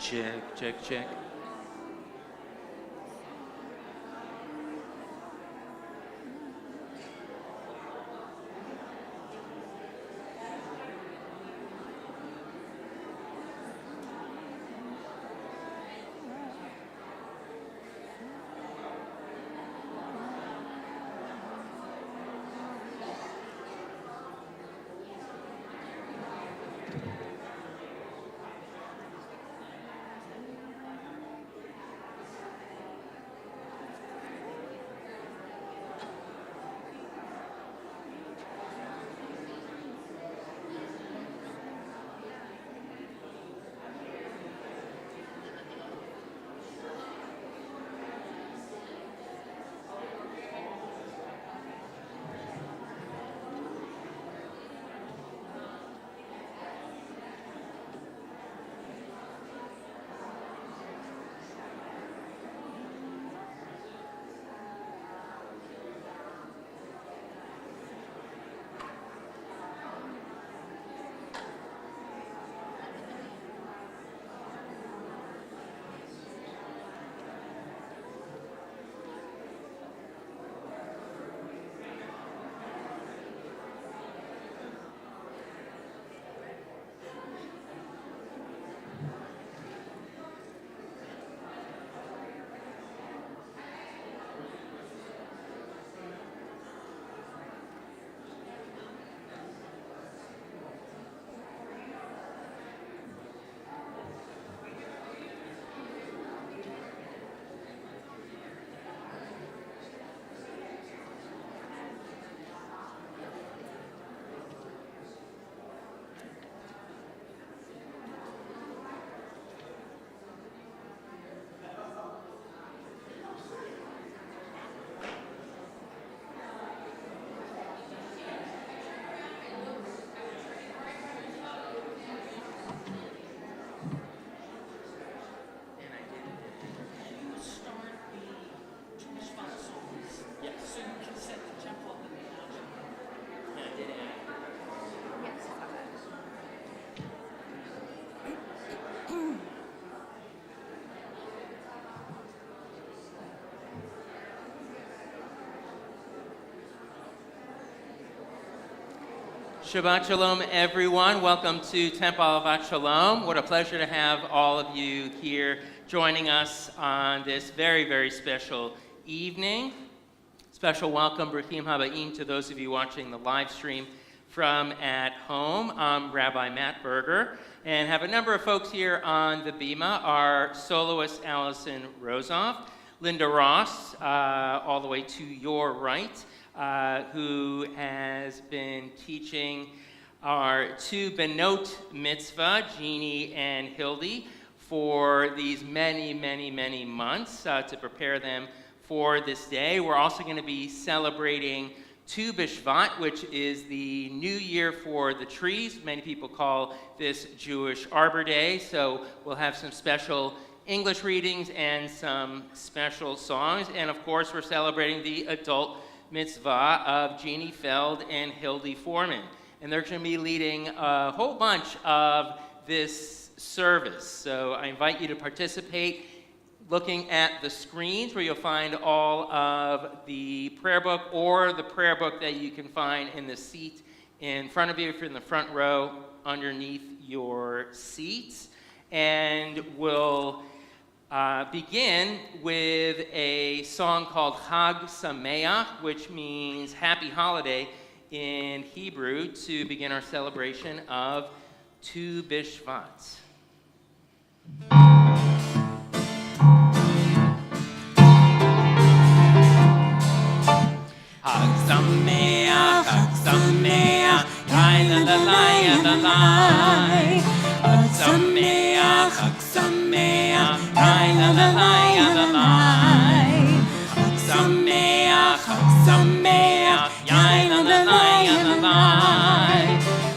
Check, check, check. Shabbat Shalom, everyone. Welcome to Temple of Shalom. What a pleasure to have all of you here joining us on this very, very special evening. Special welcome, Bruchim Habayim, to those of you watching the live stream from at home. I'm Rabbi Matt Berger, and have a number of folks here on the bima. Our soloist, Allison Rosoff, Linda Ross, all the way to your right, who has been teaching our two Benot mitzvah, Jeannie and Hildy, for these many, many, many months to prepare them for this day. We're also going to be celebrating Tu B'Shvat, which is the new year for the trees. Many people call this Jewish Arbor Day, so we'll have some special English readings and some special songs. And of course, we're celebrating the adult mitzvah of Jeannie Feld and Hildy Foreman. And they're going to be leading a whole bunch of this service. So I invite you to participate looking at the screens where you'll find all of the prayer book or the prayer book that you can find in the seat in front of you if you're in the front row underneath your seats. And we'll begin with a song called Chag Sameach, which means happy holiday in Hebrew, to begin our celebration of Tu B'Shvat. Chag Sameach, Chag Sameach, Yai la la la ya la la. Chag Sameach, Chag Sameach, Yai la la la ya la la. Chag Sameach, Chag Sameach, Yai la la la ya la la.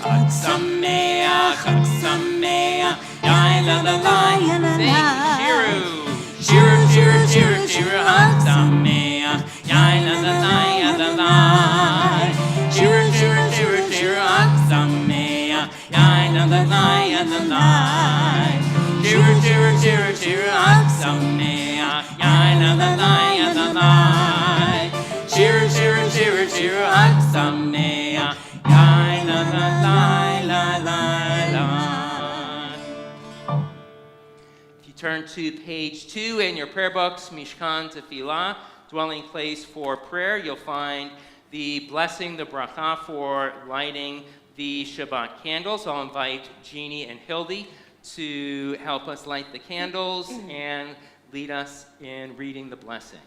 Chag Sameach, Chag Sameach, Yai la la la ya la la. Shiru, shiru, shiru, shiru, Chag Sameach, Yai la la la ya la la. Shiru, shiru, shiru, shiru, Chag Sameach, Yai la la la ya la la. Shiru, Shira, Hag Sameach, Yain Adonai, Adonai. Shira, Hag Sameach, Yain Adonai, la, la, la. If you turn to page 2 in your prayer books, Mishkan Tefillah, dwelling place for prayer, you'll find the blessing, the bracha for lighting the Shabbat candles. I'll invite Jeannie and Hildy to help us light the candles and lead us in reading the blessing.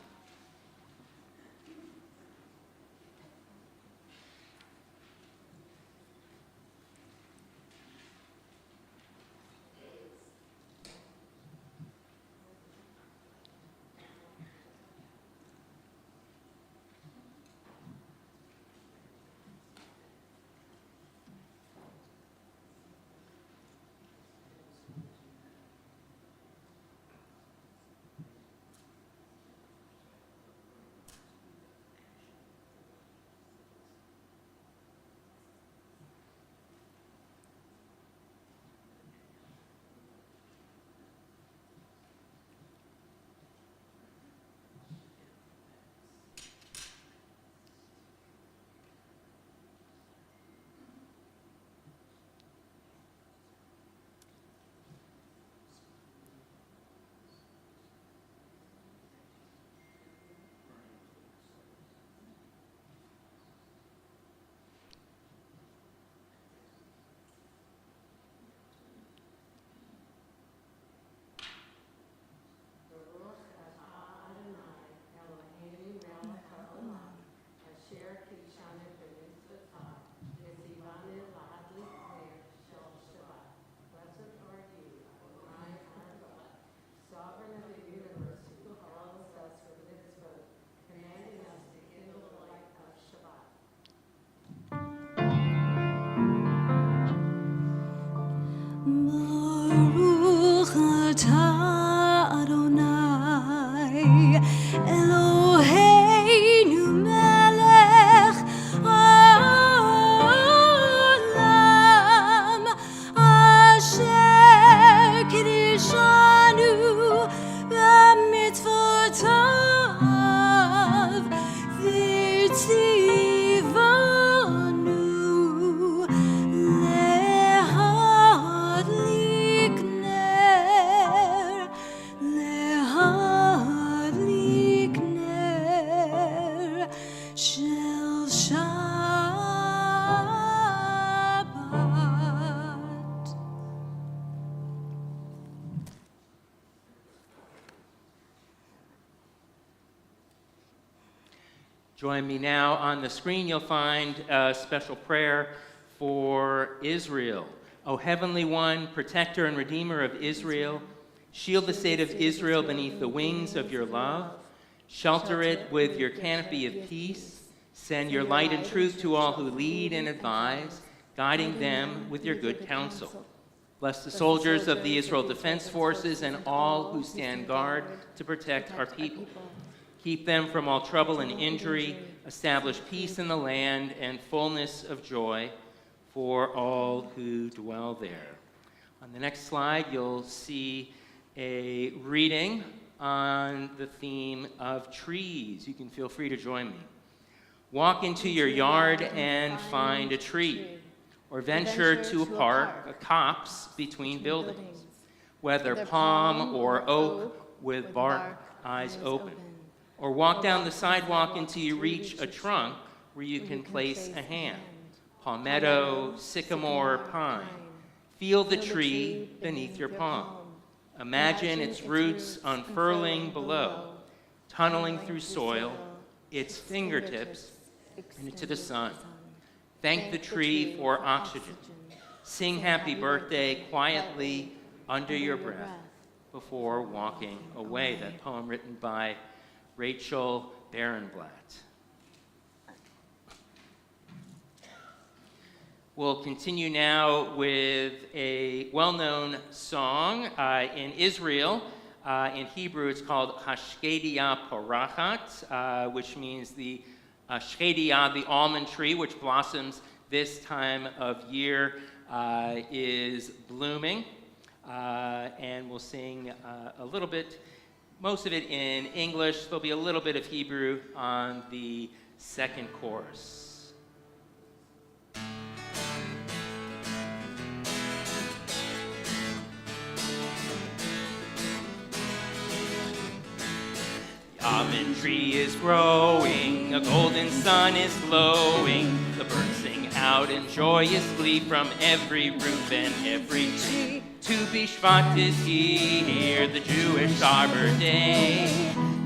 Join me now. On the screen, you'll find a special prayer for Israel. O Heavenly One, protector and redeemer of Israel, shield the state of Israel beneath the wings of your love. Shelter it with your canopy of peace. Send your light and truth to all who lead and advise, guiding them with your good counsel. Bless the soldiers of the Israel Defense Forces and all who stand guard to protect our people. Keep them from all trouble and injury. Establish peace in the land and fullness of joy for all who dwell there. On the next slide, you'll see a reading on the theme of trees. You can feel free to join me. Walk into your yard and find a tree, or venture to a park, a copse between buildings, whether palm or oak with bark eyes open. Or walk down the sidewalk until you reach a trunk where you can place a hand. Palmetto, sycamore, pine. Feel the tree beneath your palm. Imagine its roots unfurling below, tunneling through soil, its fingertips into the sun. Thank the tree for oxygen. Sing happy birthday quietly under your breath before walking away. That poem written by Rachel Barenblatt. We'll continue now with a well-known song in Israel. In Hebrew, it's called Hashkedia Porachat, which means the Shkedia, the almond tree, which blossoms this time of year, is blooming. and we'll sing a little bit, most of it in English. There'll be a little bit of Hebrew on the second chorus. Almond tree is growing, a golden sun is glowing, the birds sing out in joyous glee from every roof and every tree. To be Shvat is here, the Jewish Arbor Day.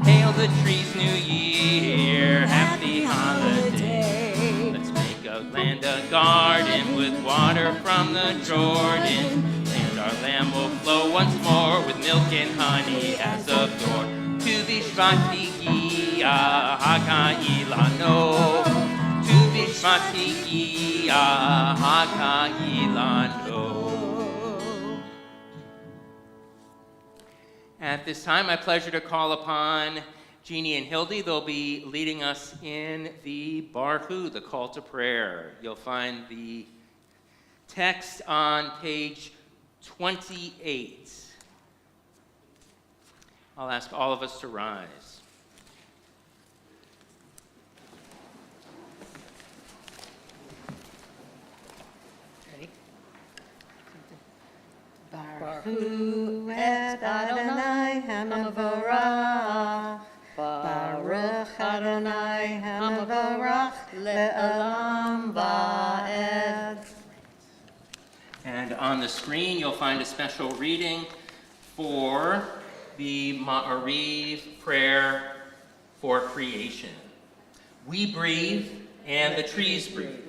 Hail the tree's new year, happy holiday. Let's make a land a garden with water from the Jordan, and our land will flow once more with milk and honey as of yore. To be Shvat ha'ka'ilano, to be Shvat ha'ka'ilano. At this time, my pleasure to call upon Jeannie and Hildy. They'll be leading us in the Baruch, the call to prayer. You'll find the text on page 28. I'll ask all of us to rise. Ready? Baruch et Adonai hamavarach. Baruch Adonai hamavarach le'olam va'ed. And on the screen, you'll find a special reading for the Ma'ariv prayer for creation. We breathe, and the trees breathe.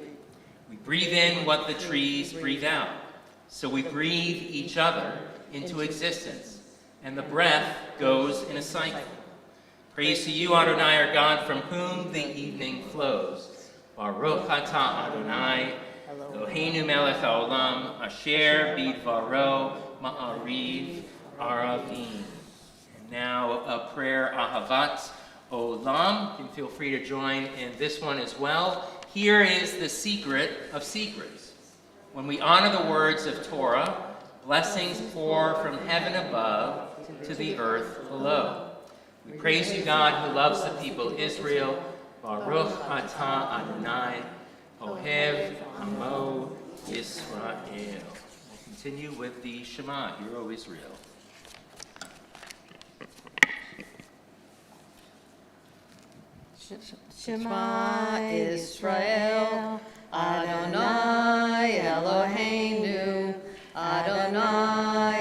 We breathe in what the trees breathe out. So we breathe each other into existence, and the breath goes in a cycle. Praise to you, Adonai, our God, from whom the evening flows. Baruch atah Adonai, Eloheinu melech haolam, asher bidvaro ma'ariv aravim. Now a prayer, Ahavat Olam. You can feel free to join in this one as well. Here is the secret of secrets. When we honor the words of Torah, blessings pour from heaven above to the earth below. We praise you, God, who loves the people Israel. Baruch atah Adonai, Ohev Amo Yisrael. We'll continue with the Shema, Hear, O Israel. Shema Israel, Adonai Eloheinu, Adonai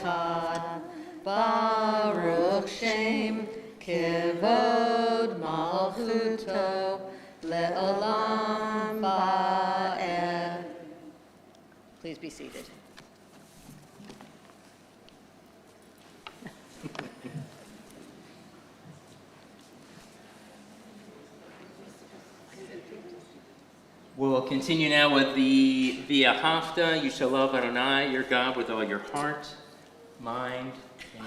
Echad, Baruch Shem, Kevod Malchuto, Le'olam Va'ed. Please be seated. We'll continue now with the V'ahavta. You shall love Adonai, your God, with all your heart, mind,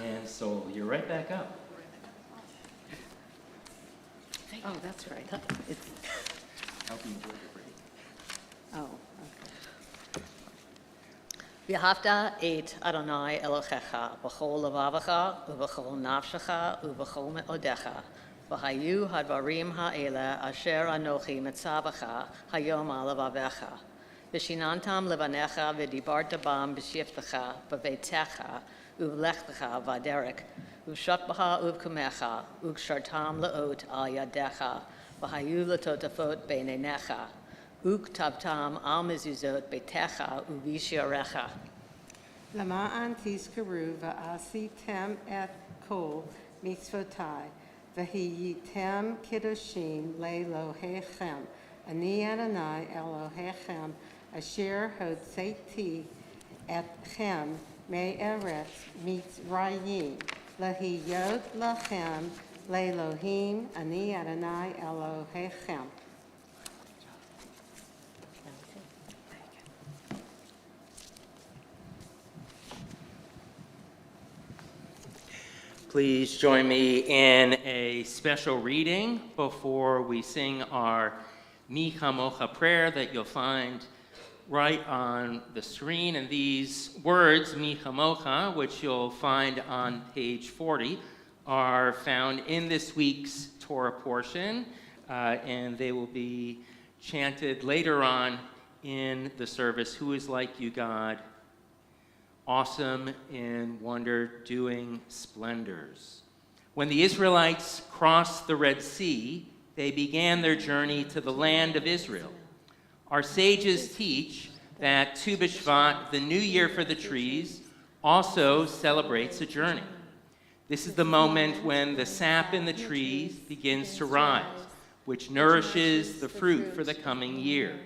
and soul. You're right back up. Oh, that's right. Hope you enjoyed your break. Oh, okay. V'ahavta et Adonai Elohecha b'chol levavecha u'b'chol nafshecha u'b'chol me'odecha v'hayu hadvarim ha'ele asher anochi metzavecha hayom al levavecha v'shinantam levanecha v'dibarta bam b'shiftecha b'veitecha u'v'lechtecha v'aderek u'shotbaha u'v'kumecha u'kshartam le'ot al yadecha v'hayu letotafot beinenecha Uktabtam al mezuzot betecha uvisharecha. Lama'an tizkaru va'asitem et kol mitzvotai v'hiyitem kiddushim le'elohechem ani Adonai Elohechem asher hotzeti etchem me'eretz mitzrayim lahiyot lachem le'elohim ani Adonai Elohechem. Please join me in a special reading before we sing our Mi Chamocha prayer that you'll find right on the screen. And these words, mi chamocha, which you'll find on page 40, are found in this week's Torah portion, and they will be chanted later on in the service. Who is like you, God? Awesome in wonder-doing splendors. When the Israelites crossed the Red Sea, they began their journey to the land of Israel. Our sages teach that Tu B'Shvat, the new year for the trees, also celebrates a journey. This is the moment when the sap in the trees begins to rise, which nourishes the fruit for the coming year.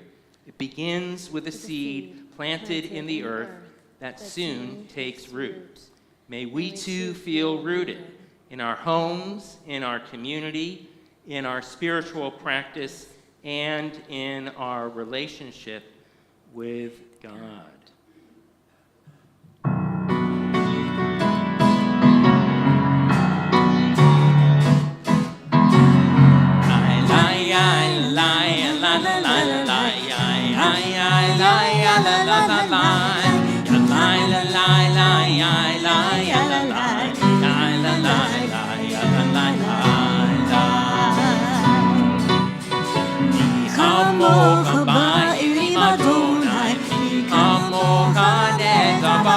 It begins with a seed planted in the earth that soon takes root. May we too feel rooted in our homes, in our community, in our spiritual practice, and in our relationship with God.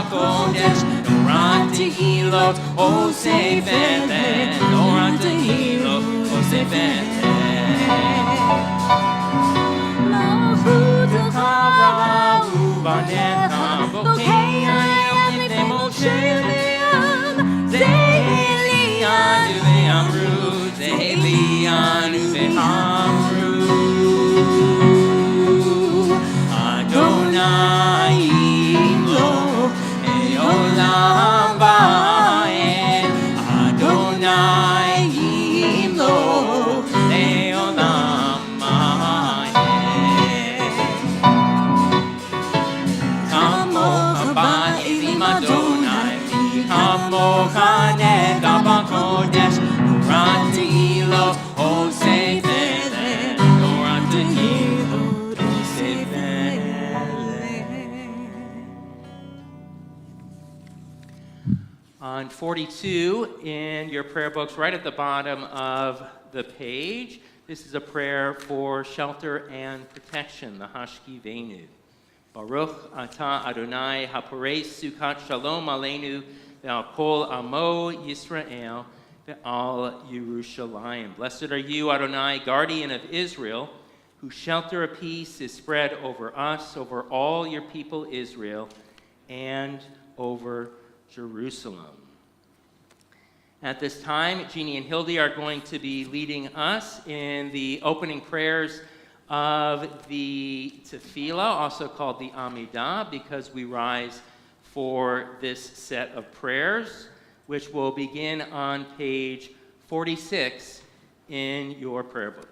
Kodesh, Noran Tehilot, Osei Velen, Noran Tehilot, Osei Velen. Malchutecha ubanecha, Bokei Ayam Nifnei Moshe Le'am, Ze'elianu ve'amru, Ze'elianu ve'amru, Adonai Lo. Olam ba'en, Adonai Yimlo, Le'olam ba'en. Kamocha ba'elim Adonai, Kamocha nega ba'kodesh, Noran Tehilot, Osei Velen, Noran Tehilot, Osei Velen. On 42 in your prayer books, right at the bottom of the page, this is a prayer for shelter and protection, the Hashkivenu. Baruch atah Adonai haporei sukat shalom aleinu ve'al kol amo Yisrael ve'al Yerushalayim. Blessed are you, Adonai, guardian of Israel, whose shelter of peace is spread over us, over all your people Israel, and over Jerusalem. At this time, Jeannie and Hildy are going to be leading us in the opening prayers of the Tefillah, also called the Amidah, because we rise for this set of prayers, which will begin on page 46 in your prayer book.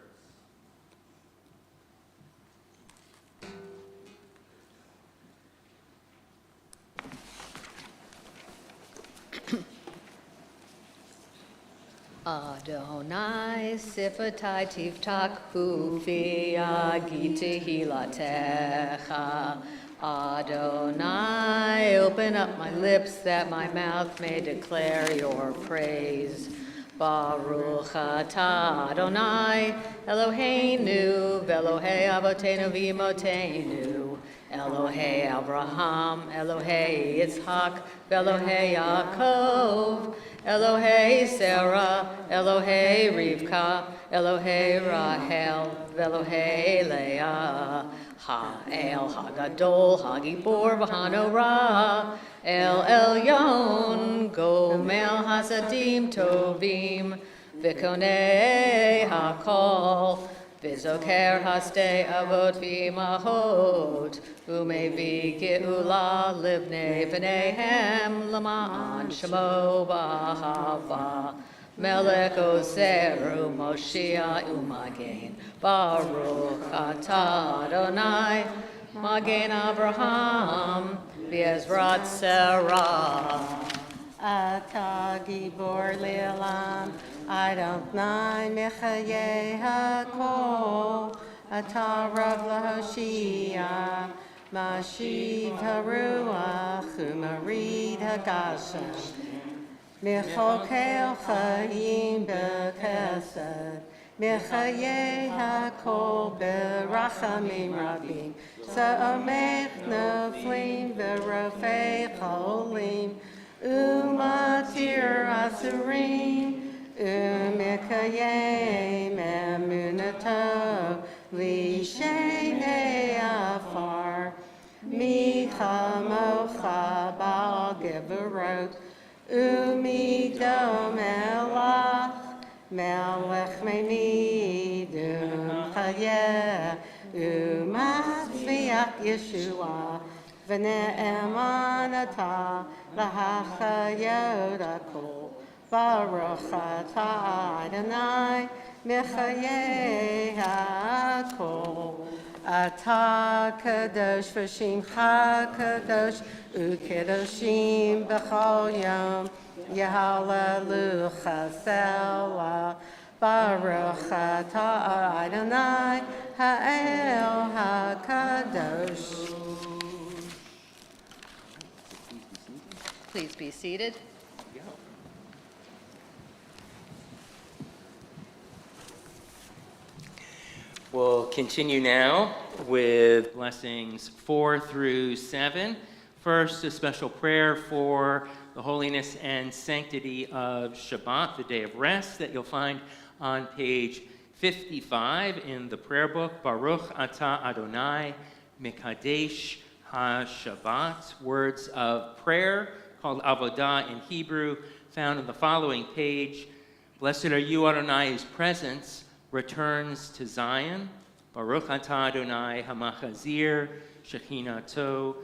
Adonai sifatai tiftach hufi agiti hilatecha. Adonai, open up my lips that my mouth may declare your praise. Baruch atah Adonai, Eloheinu, Ve'Elohei Avotenu v'Imotenu, Elohei Abraham, Elohei Yitzhak, Ve'Elohei Yaakov, Elohei Sarah, Elohei Rivka, Elohei Rahel, Ve'Elohei Leah, Ha'el Hagadol, Hagibor v'Hanorah, El Elyon, Gomel Hasadim Tovim, V'Konei HaKol, V'Zoker Haste Avot V'Imahot, Umevi Geula Livnei B'neihem, L'ma'an Shemo B'Ahava, Melech Oseru Moshiach Umagen, Baruch atah Adonai, Magen Abraham, V'Ezrat Sarah. Atah Gibor Le'olam, Adonai Mechayeh HaKol, Atah Rav LaHoshia, Mashiv haruach umarid hagashem. Mechokel chayim bechesed. Mechayeh hakol berachamim rabim. Sa'amech noflim verofei cholim. Umatir asurim. Umekayem emunato. Lishenei afar. Michamocha bal geverot. Umidom elach. Melech menidum chayeh. Umatzviach Yeshua. V'ne'emanata lahachayot hakol. Baruch atah Adonai mechayeh hakol. Atah kadosh v'shimcha kadosh u'kedoshim b'chol yom yehallelu chasela. Baruch atah Adonai ha'el hakadosh. Please be seated. We'll continue now with blessings 4 through 7. First, a special prayer for the holiness and sanctity of Shabbat, the day of rest, that you'll find on page 55 in the prayer book. Baruch atah Adonai Mekadesh HaShabbat. Words of prayer called avodah in Hebrew, found on the following page. Blessed are you, Adonai, whose presence returns to Zion. Baruch atah Adonai hamachazir shechinato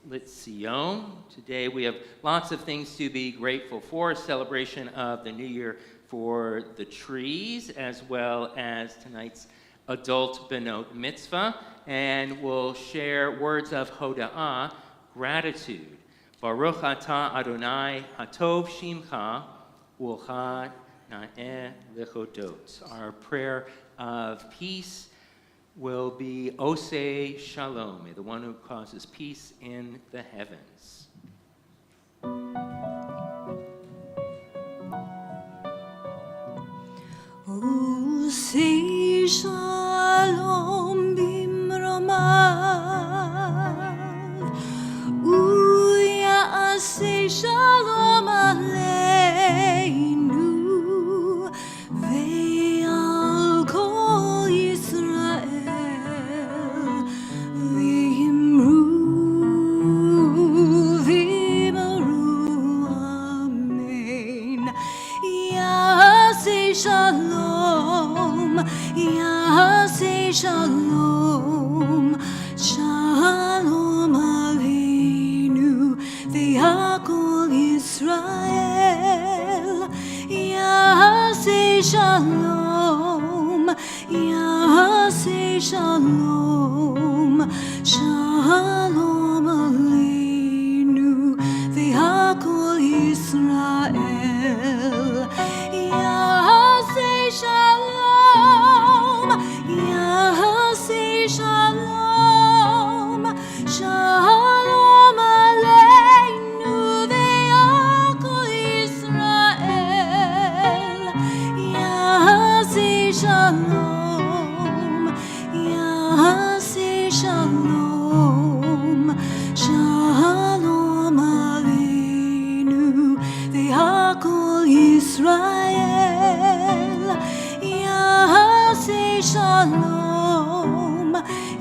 litzion. Today we have lots of things to be grateful for. Celebration of the New Year for the trees, as well as tonight's adult benot mitzvah. And we'll share words of hoda'ah, gratitude. Baruch atah Adonai hatov shimcha ulcha na'eh lechodot. Our prayer of peace will be Oseh Shalom, may the one who causes peace in the heavens. Oseh Shalom bimromav, Uyaseh Shalom aleinu, ve'al kol Yisrael, v'yimru amen. Yaseh Shalom, Yaseh Shalom, Shalom aleinu, ve'akol Yisrael. Yaseh Shalom, Yaseh Shalom, Shalom aleinu, ve'akol Yisrael. Yaseh Shalom, Yaseh Shalom, Shalom aleinu, ve'akol Yisrael. Yaseh Shalom, Yaseh Shalom, Shalom aleinu, ve'akol Yisrael. Yaseh Shalom,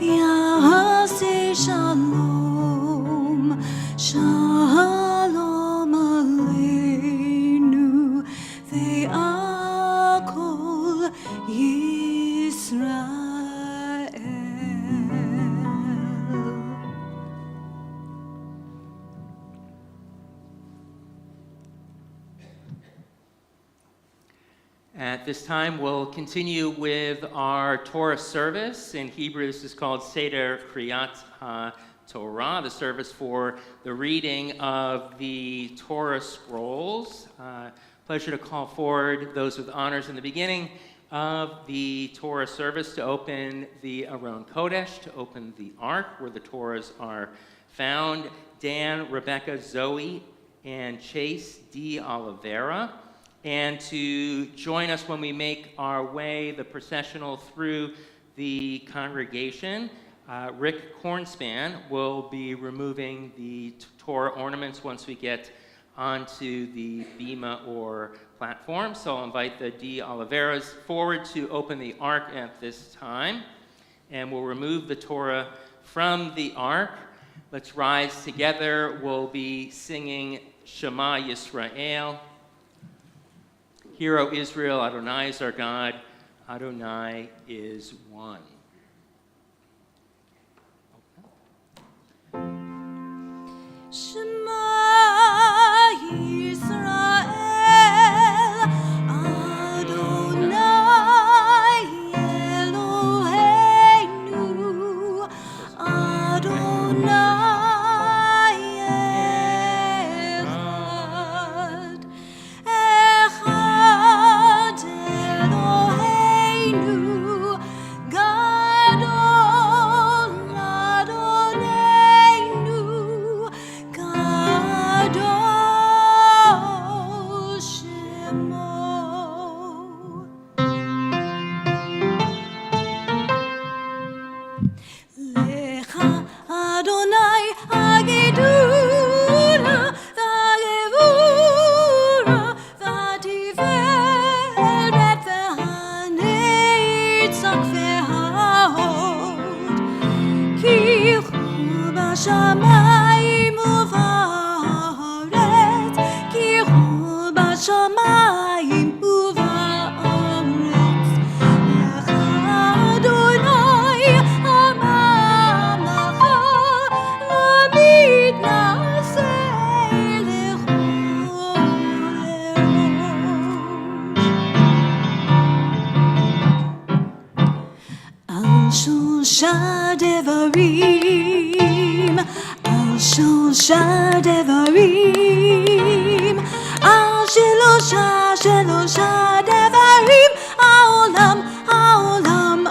Yaseh Shalom, Shalom aleinu, ve'akol Yisrael. At this time, we'll continue with our Torah service. In Hebrew, this is called Seder Kriyat HaTorah, the service for the reading of the Torah scrolls. Pleasure to call forward those with honors in the beginning. of the Torah service to open the Aron Kodesh, to open the Ark where the Torahs are found. Dan, Rebecca, Zoe, and Chase D. Oliveira. And to join us when we make our way, the processional through the congregation, Rick Cornspan will be removing the Torah ornaments once we get onto the bima or platform. So I'll invite the D. Oliveiras forward to open the Ark at this time. And we'll remove the Torah from the Ark. Let's rise together. We'll be singing Shema Yisrael. Hear, O Israel, Adonai is our God. Adonai is one. Shema Yisrael, Adonai Eloheinu, Adonai Echad, Echad Eloheinu, Gadol Adonenu, Gadol Shemo. Lecha Adonai Hagedula, V'Hagevura, V'Hatiferet, V'Hanitzak, V'Hahod, Ki hu b'shamayim u'va'aretz, Ki hu b'shamayim u'va'aretz. Lecha Adonai ha'mamlecha, L'mitnaseh l'chol erosh. Al shosha devarim, al shosha devarim, al shelosha devarim, haolam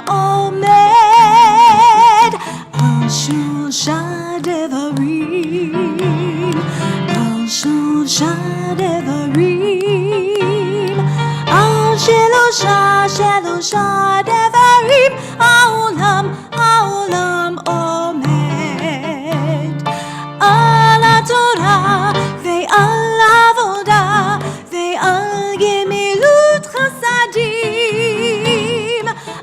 omed, al shosha devarim, al shosha devarim, al shelosha devarim, haolam omed, al haTorah ve'al avodah ve'al gemilut chasadim,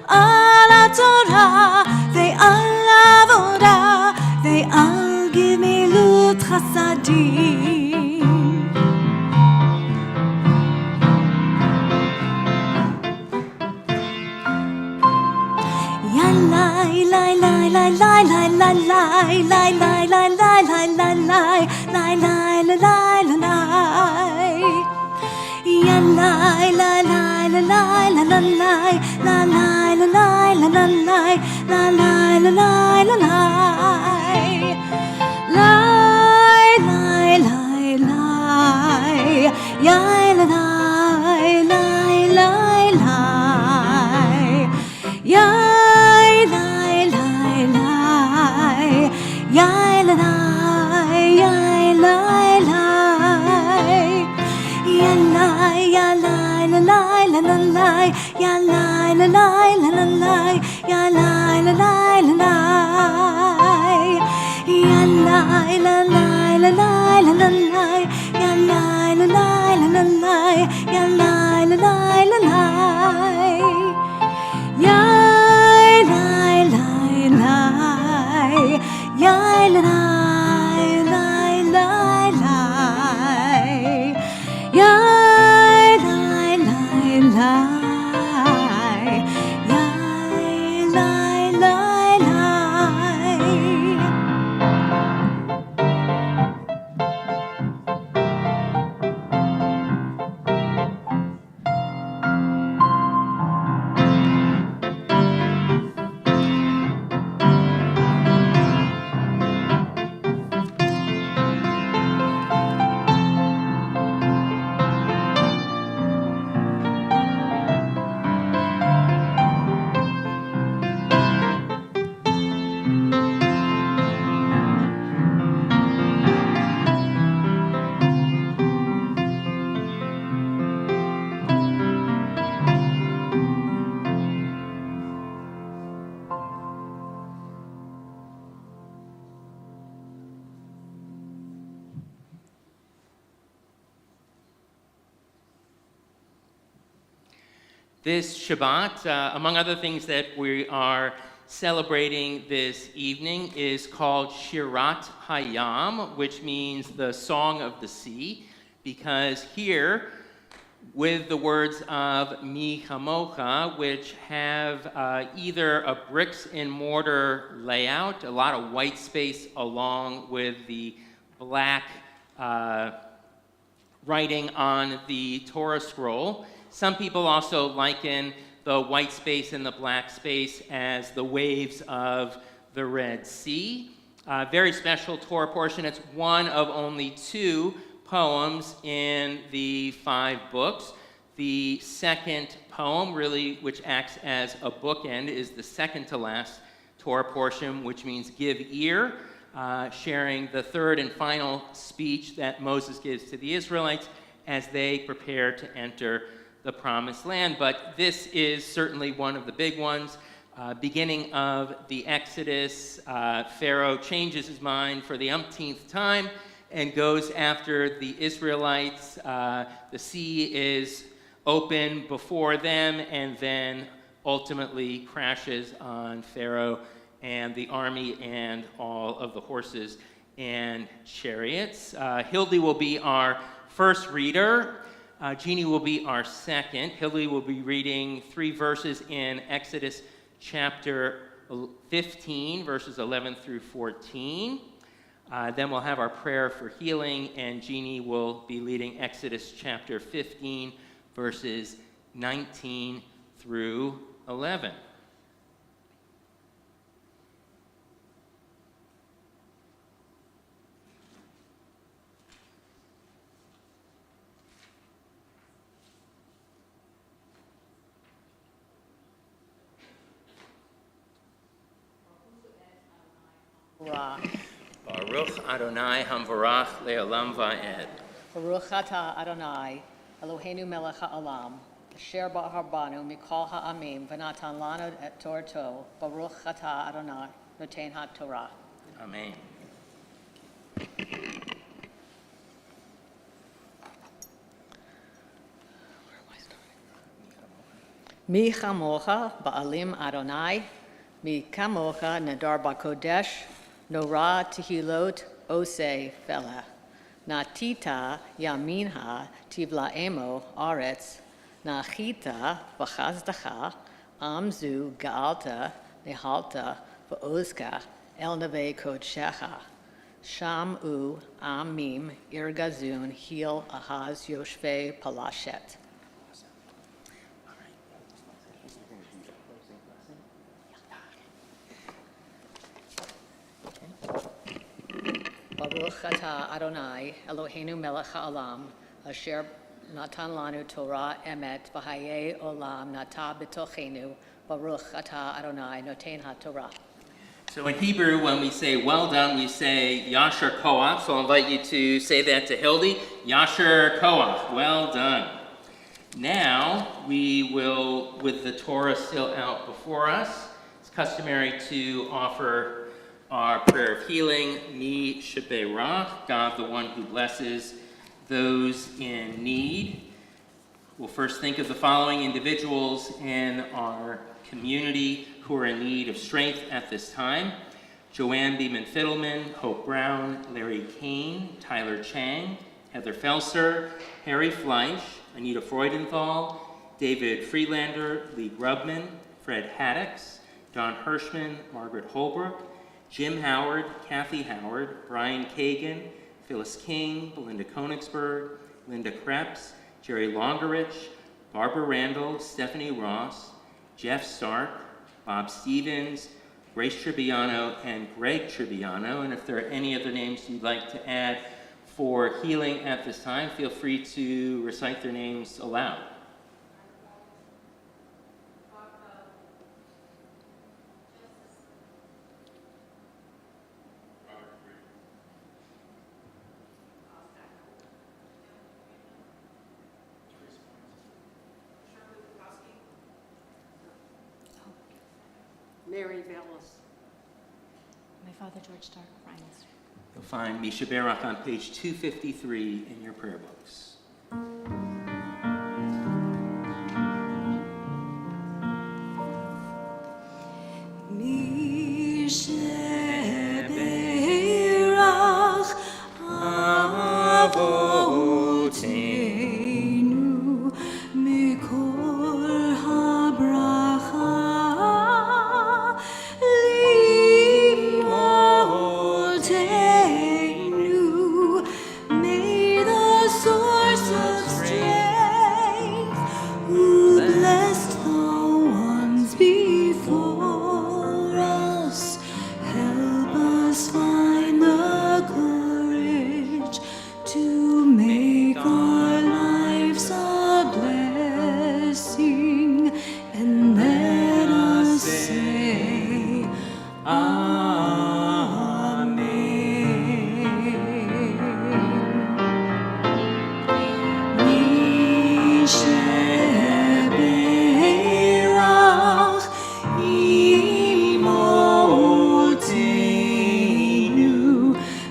al haTorah ve'al avodah ve'al gemilut chasadim. Yalai lai lai lai lai lai lai lai lai lai lai lai lai lai lai lai lai lai lai lai. Yalai lai lai lai lai lai lai lai lai lai lai lai lai lai lai lai lai lai. Lai lai lai lai. Yai lai lai lai lai. Yai lai lai lai. Yai lai lai lai. Yalai yalai lalai lalai. Yalai lalai lalai. Yalai lalai lalai. Yalai lalai lalai lalai. Yalai lalai lalai. Yalai lalai lalai. Yai lai lai lai. Yai lai lai lai lai. Yai lai lai lai. Yai lai lai lai. This Shabbat, among other things that we are celebrating this evening, is called Shirat Hayam, which means the Song of the Sea, because here, with the words of Mi Chamocha, which have either a bricks and mortar layout, a lot of white space along with the black writing on the Torah scroll. Some people also liken the white space and the black space as the waves of the Red Sea. Very special Torah portion. It's one of only 2 poems in the 5 books. The second poem, really, which acts as a bookend, is the second to last Torah portion, which means give ear, sharing the third and final speech that Moses gives to the Israelites as they prepare to enter the Promised Land. But this is certainly one of the big ones. Beginning of the Exodus, Pharaoh changes his mind for the umpteenth time and goes after the Israelites. The sea is open before them and then ultimately crashes on Pharaoh and the army and all of the horses and chariots. Hildy will be our first reader. Jeannie will be our second. Hildy will be reading 3 verses in Exodus chapter 15, verses 11 through 14. Then we'll have our prayer for healing, and Jeannie will be leading Exodus chapter 15, verses 19 through 11. Baruch Adonai Hamvarach Le'olam Va'ed. Baruch Atah Adonai, Eloheinu melech ha'olam, asher ba'ar banu mikol ha'amim, v'natan lanu et Torto. Baruch Atah Adonai, noten ha'torah. Amen. Mi chamocha ba'alim Adonai, mi kamocha nadar ba'kodesh, Nora Tehilot Ose Fela. Natita Yaminha Tivlaemo Aretz. Nachita Vachazdacha Amzu Gaalta Nehalta Va'ozka El Neve Kodshecha. Shamu Amim Irgazun Hil Ahaz Yoshve Palashet. Baruch atah Adonai, Eloheinu melech ha'olam, asher natan lanu Torah emet v'hayei olam nata b'tochenu. Baruch atah Adonai, noten ha'torah. So in Hebrew, when we say well done, we say Yasher Koach. So I'll invite you to say that to Hildy. Yasher Koach, well done. Now we will, with the Torah still out before us, it's customary to offer our prayer of healing, Mi Sheberach, God the one who blesses those in need. We'll first think of the following individuals in our community who are in need of strength at this time: Joanne Beeman Fiddleman, Hope Brown, Larry Kane, Tyler Chang, Heather Felser, Harry Fleisch, Anita Freudenthal, David Freelander, Lee Grubman, Fred Haddix, Don Hirschman, Margaret Holbrook, Jim Howard, Kathy Howard, Brian Kagan, Phyllis King, Belinda Konigsberg, Linda Krebs, Jerry Longerich, Barbara Randall, Stephanie Ross, Jeff Stark, Bob Stevens, Grace Tribbiano, and Greg Tribbiano. And if there are any other names you'd like to add for healing at this time, feel free to recite their names aloud. Mary Bellis. My father, George Stark, Ryan. You'll find Mi Sheberach on page 253 in your prayer books. Nisheberach imotenu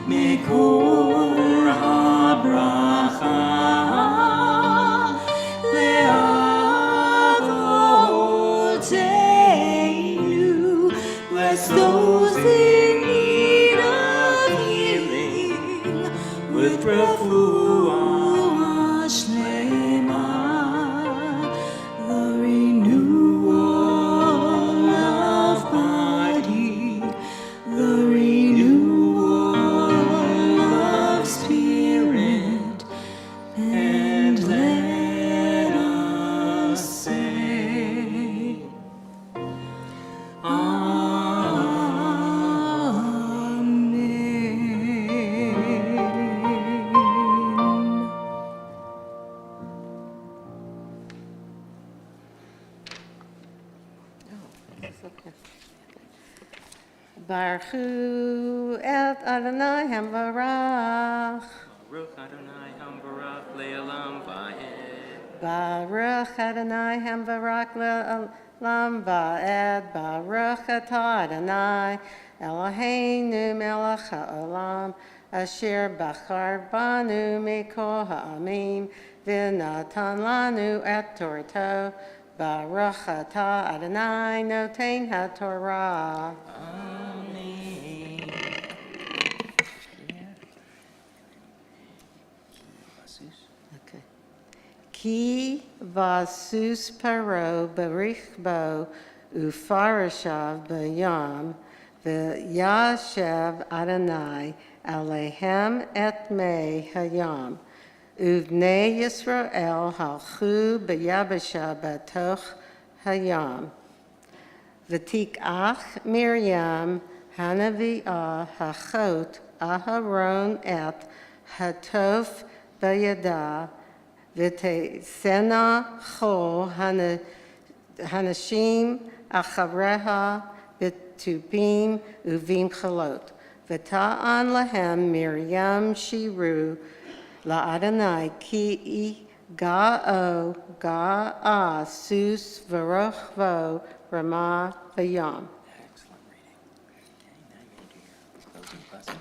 mekor habracha leavotenu. Bless those in need of healing with refuah shlema, the renewal of body, the renewal of spirit, and let us say, Amen. Baruch Hu et Adonai Hamvarach. Baruch Adonai Hamvarach Le'olam Va'ed. Baruch Adonai Hamvarach Le'olam Va'ed. Baruch atah Adonai Eloheinu melech ha'olam asher bachar banu mikol ha'amim v'natan lanu et Torto. Baruch atah Adonai noten ha'Torah. Amen. Okay. Ki vasus paro barich bo ufarashav bayam v'yashev Adonai alehem et mei hayam uvnei Yisrael halchu b'yabasha batoch hayam v'tikach Miriam hanavi'ah hachot Aharon et hatof bayada v'tesena chol hanashim achareha b'tupim uvim chalot v'ta'an lahem Miriam shiru la'Adonai ki ga'o ga'a sus v'rochvo ramah v'yam. Excellent reading. Okay, now you're going to do your closing blessing.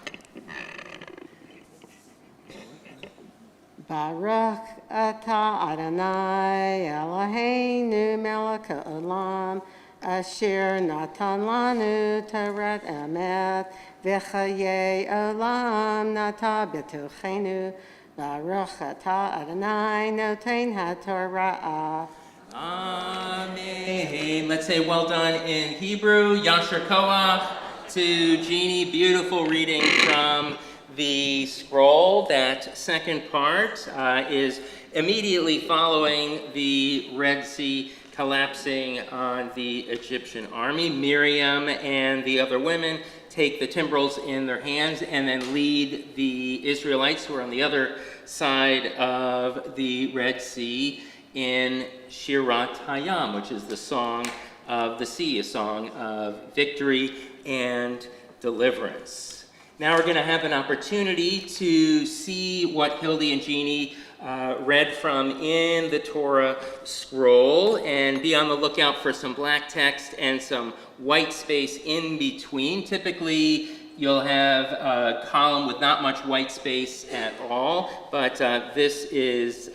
Baruch atah Adonai Eloheinu melech ha'olam asher natan lanu Torah emet v'chayei olam nata b'tochenu. Baruch atah Adonai noten ha'Torah. Amen. Let's say well done in Hebrew. Yasher Koach to Jeannie. Beautiful reading from the scroll. That second part is immediately following the Red Sea collapsing on the Egyptian army. Miriam and the other women take the timbrels in their hands and then lead the Israelites who are on the other side of the Red Sea in Shirat Hayam, which is the song of the sea, a song of victory and deliverance. Now we're going to have an opportunity to see what Hildy and Jeannie read from in the Torah scroll, and be on the lookout for some black text and some white space in between. Typically, you'll have a column with not much white space at all, but this is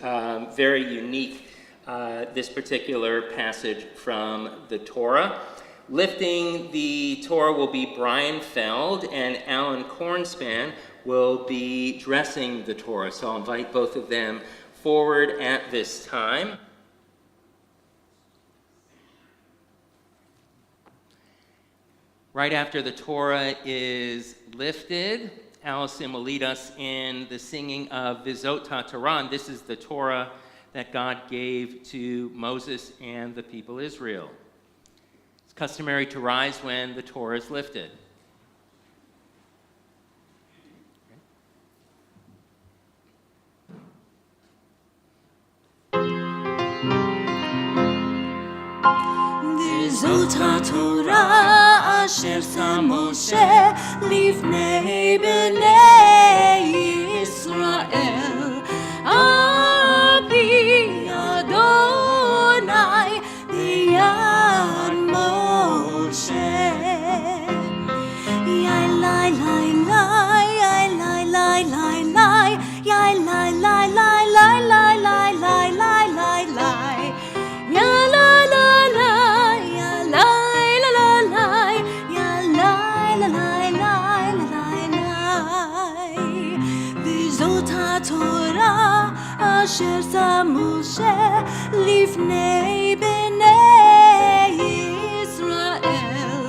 very unique, this particular passage from the Torah. Lifting the Torah will be Brian Feld, and Alan Kornspan will be dressing the Torah. So I'll invite both of them forward at this time. Right after the Torah is lifted, Allison will lead us in the singing of Vizot HaTorah. And this is the Torah that God gave to Moses and the people Israel. It's customary to rise when the Torah is lifted. Vizot HaTorah אשר שם משה לפני בני ישראל. על פי אדוני ביד משה. Yai lai lai lai, yai lai lai lai lai, yai lai lai lai lai lai lai lai lai lai lai. Ya la la la, ya lai la la lai, ya lai la lai lai la lai lai. V'zot haTorah asher sam Moshe lifnei bnei Yisrael.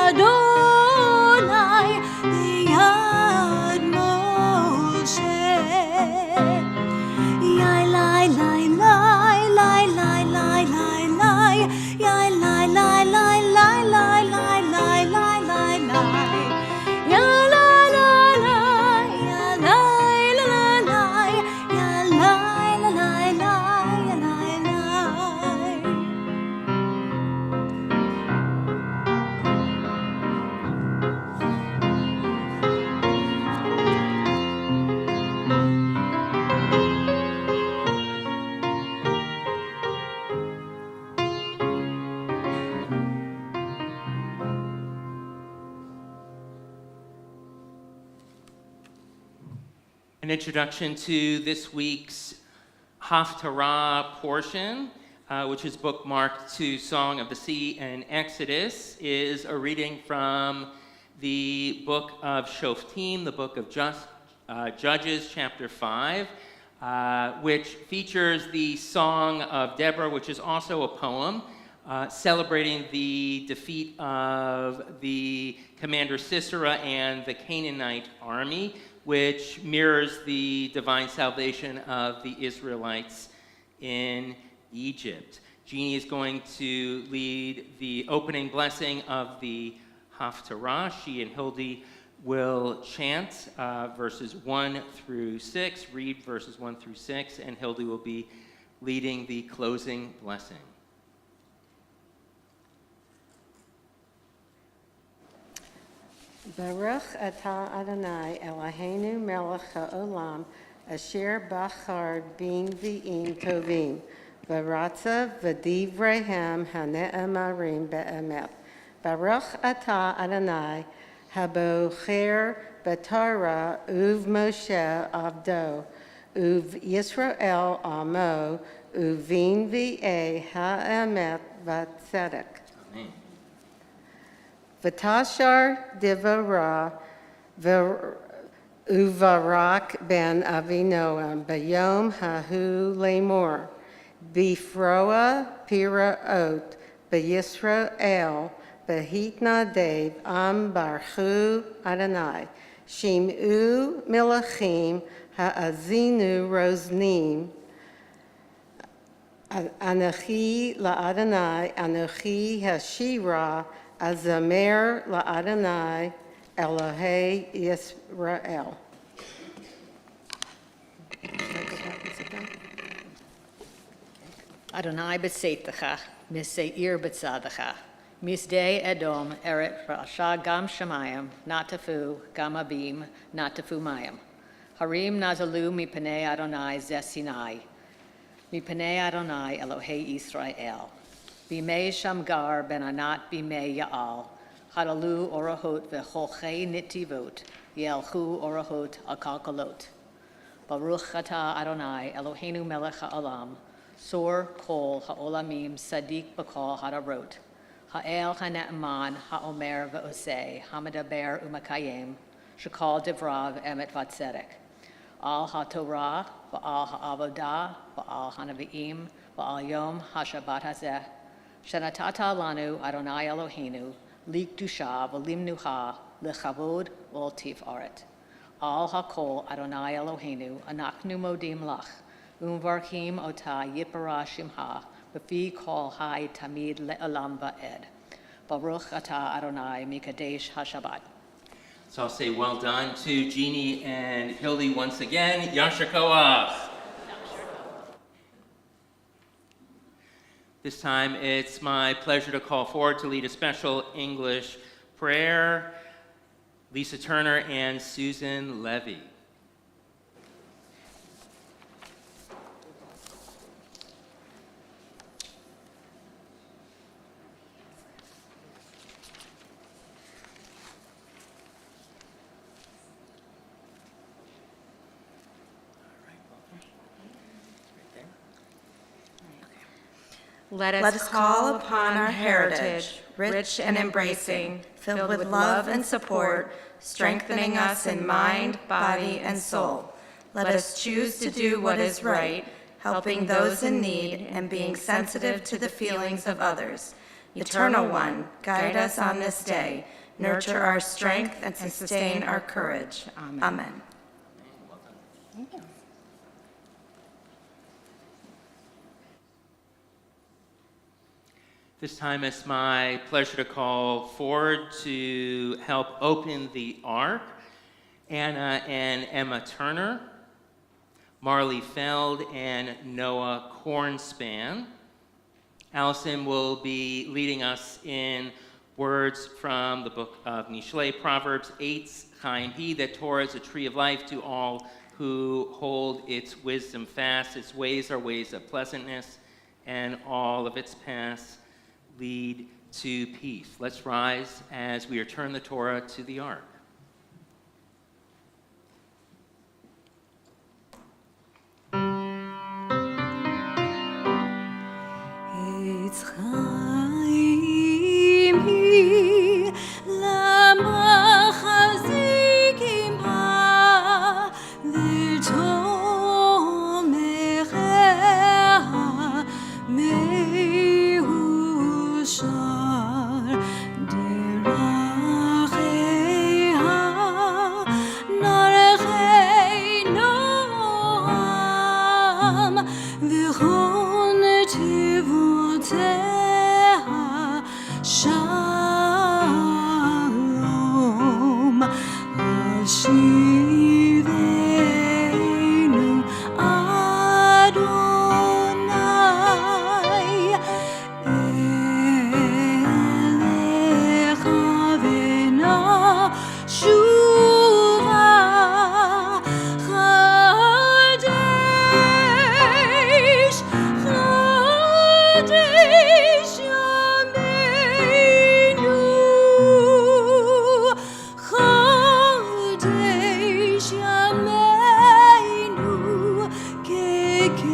Adonai biyad Moshe. Yai lai lai lai lai lai lai lai lai. Yai lai lai lai lai lai lai lai lai lai lai. Ya la la la, ya lai la la lai, ya lai la lai lai, ya lai lai. An introduction to this week's Haftarah portion, which is bookmarked to Song of the Sea and Exodus, is a reading from the book of Shoftim, the book of Judges, chapter 5, which features the Song of Deborah, which is also a poem celebrating the defeat of the commander Sisera and the Canaanite army, which mirrors the divine salvation of the Israelites in Egypt. Jeannie is going to lead the opening blessing of the Haftarah. She and Hildy will chant verses 1 through 6, read verses 1 through 6, and Hildy will be leading the closing blessing. Baruch atah Adonai Eloheinu melech haolam asher bachar bin v'im tovim v'ratza v'divrehem hane'emarim be'emet. Baruch atah Adonai habocher b'Torah uv Moshe avdo uv Yisrael amo uvin v'e ha'emet v'tzedek. Amen. V'tashar Devorah Uvarak ben Avinoam Bayom Hahu Lemor Bifroa Piraot B'Yisrael B'Hitna Dev Am Barchu Adonai Shim'u Milachim Ha'azinu Rosnim Anochi LaAdonai Anochi Hashira Azamer LaAdonai Elohei Yisrael. Adonai b'seitecha, misseir b'tzadacha, misdei Edom eret rasha gam shamayim, natafu gam abim, natafu mayim. Harim nazalu mipanei Adonai zesinai, mipanei Adonai Elohei Yisrael. Bimei Shamgar ben Anat bimei Yaal, Hadalu orahot v'cholchei nitivot, Yelchu orahot akalkalot. Baruch atah Adonai Eloheinu melech ha'olam, Sor kol ha'olamim sadik b'kol hadarot, Ha'el ha'ne'eman ha'omer v'osei, Hamadaber u'makayim, Shekal devrav emet v'tzedek. Al ha'torah, v'al ha'avodah, v'al ha'nevi'im, v'al yom ha'shabbat hazeh, Shenatata lanu Adonai Eloheinu, lik dusha v'limnuha, lechavod v'oltif aret. Al hakol Adonai Eloheinu, anachnu modim lach, umvarkim ota yipara shimha, b'fi kol hai tamid le'olam va'ed. Baruch atah Adonai mikadesh haShabbat. So I'll say well done to Jeannie and Hildy once again. Yasher Koach. This time it's my pleasure to call forward to lead a special English prayer, Lisa Turner and Susan Levy. Let us call upon our heritage, rich and embracing, filled with love and support, strengthening us in mind, body, and soul. Let us choose to do what is right, helping those in need and being sensitive to the feelings of others. Eternal One, guide us on this day, nurture our strength and sustain our courage. Amen. This time it's my pleasure to call forward to help open the Ark, Anna and Emma Turner, Marley Feld and Noah Cornspan. Allison will be leading us in words from the book of Mishle, Proverbs 8, Chaim He, that Torah is a tree of life to all who hold its wisdom fast. Its ways are ways of pleasantness, and all of its paths lead to peace. Let's rise as we return the Torah to the Ark. Eitz Chaim Hi, lama chazikim ha, v'tomecha meushar deracheha, narechei noam, v'chon tivoteha shalom, hashivenu Adonai elecha v'nashuva Chadesh, Chadesh Yameinu, Chadesh Yameinu kekedem.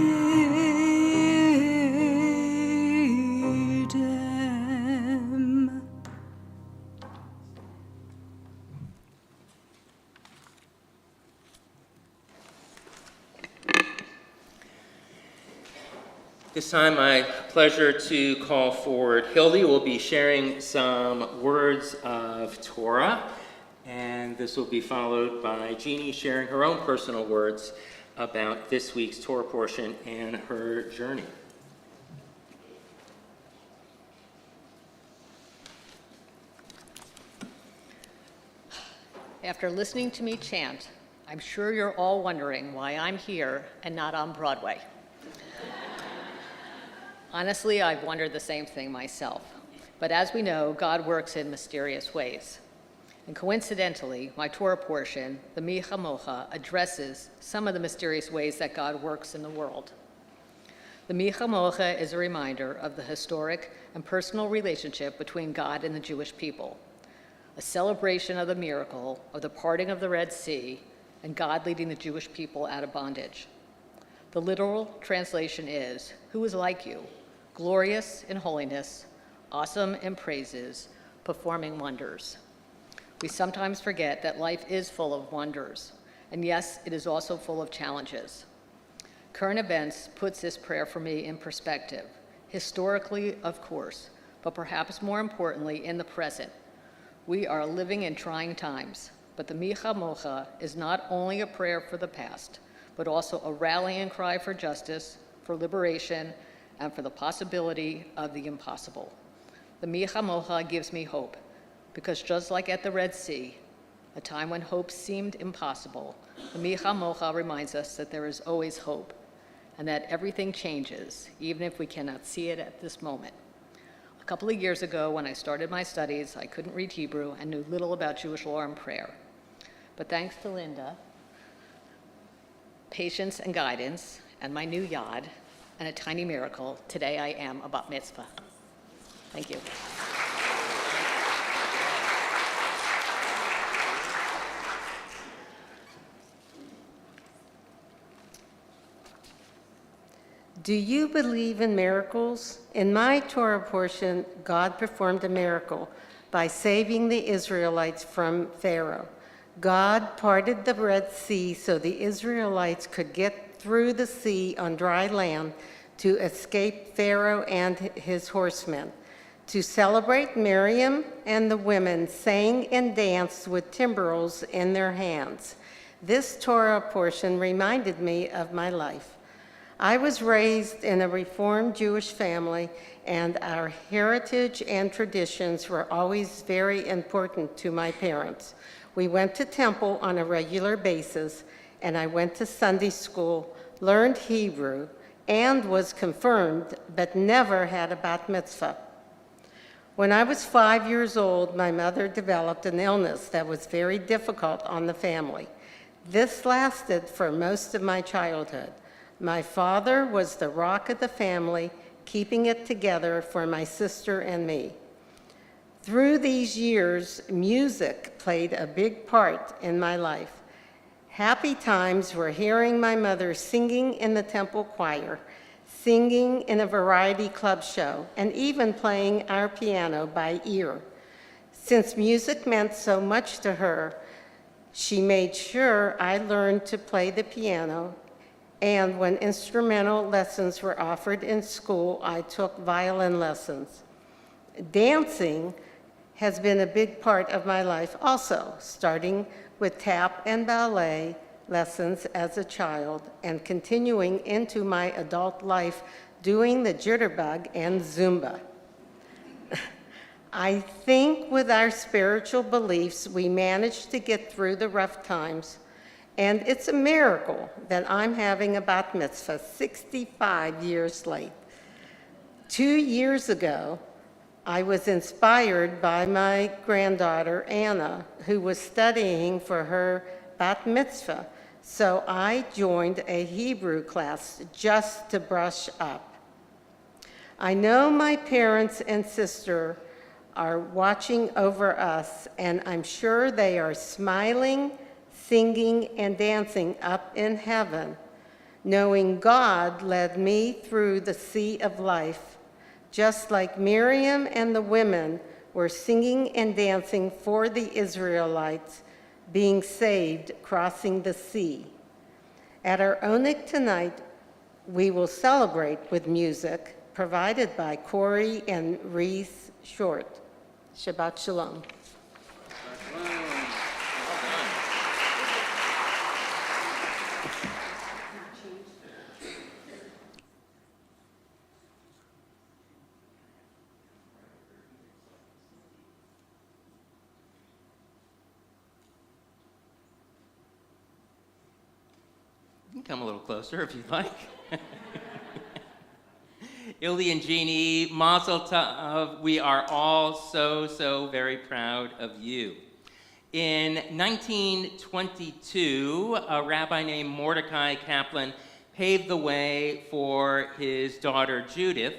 This time, my pleasure to call forward Hildy, who will be sharing some words of Torah, and this will be followed by Jeannie sharing her own personal words about this week's Torah portion and her journey. After listening to me chant, I'm sure you're all wondering why I'm here and not on Broadway. Honestly, I've wondered the same thing myself. But as we know, God works in mysterious ways. And coincidentally, my Torah portion, the Mi Chamocha, addresses some of the mysterious ways that God works in the world. The Mi Chamocha is a reminder of the historic and personal relationship between God and the Jewish people, a celebration of the miracle of the parting of the Red Sea and God leading the Jewish people out of bondage. The literal translation is, "Who is like you, glorious in holiness, awesome in praises, performing wonders." We sometimes forget that life is full of wonders, and yes, it is also full of challenges. Current events puts this prayer for me in perspective, historically, of course, but perhaps more importantly, in the present. We are living in trying times, but the Mi Chamocha is not only a prayer for the past, but also a rallying cry for justice, for liberation, and for the possibility of the impossible. The Mi Chamocha gives me hope, because just like at the Red Sea, a time when hope seemed impossible, the Mi Chamocha reminds us that there is always hope. and that everything changes, even if we cannot see it at this moment. A couple of years ago, when I started my studies, I couldn't read Hebrew and knew little about Jewish law and prayer. But thanks to Linda, patience and guidance, and my new yad, and a tiny miracle, today I am a bat mitzvah. Thank you. Do you believe in miracles? In my Torah portion, God performed a miracle by saving the Israelites from Pharaoh. God parted the Red Sea so the Israelites could get through the sea on dry land to escape Pharaoh and his horsemen. To celebrate, Miriam and the women sang and danced with timbrels in their hands. This Torah portion reminded me of my life. I was raised in a Reformed Jewish family, and our heritage and traditions were always very important to my parents. We went to temple on a regular basis, and I went to Sunday school, learned Hebrew, and was confirmed, but never had a bat mitzvah. When I was 5 years old, my mother developed an illness that was very difficult on the family. This lasted for most of my childhood. My father was the rock of the family, keeping it together for my sister and me. Through these years, music played a big part in my life. Happy times were hearing my mother singing in the temple choir, singing in a variety club show, and even playing our piano by ear. Since music meant so much to her, she made sure I learned to play the piano, and when instrumental lessons were offered in school, I took violin lessons. Dancing has been a big part of my life also, starting with tap and ballet lessons as a child and continuing into my adult life doing the jitterbug and Zumba. I think with our spiritual beliefs, we managed to get through the rough times. And it's a miracle that I'm having a bat mitzvah 65 years late. 2 years ago, I was inspired by my granddaughter, Anna, who was studying for her bat mitzvah. So I joined a Hebrew class just to brush up. I know my parents and sister are watching over us, and I'm sure they are smiling, singing and dancing up in heaven, knowing God led me through the sea of life, just like Miriam and the women were singing and dancing for the Israelites being saved crossing the sea. At our Onik tonight, we will celebrate with music provided by Corey and Reese Short. Shabbat Shalom. You can come a little closer if you'd like. Ildi and Jeannie, Mazel Tov, we are all so very proud of you. In 1922, a rabbi named Mordecai Kaplan paved the way for his daughter Judith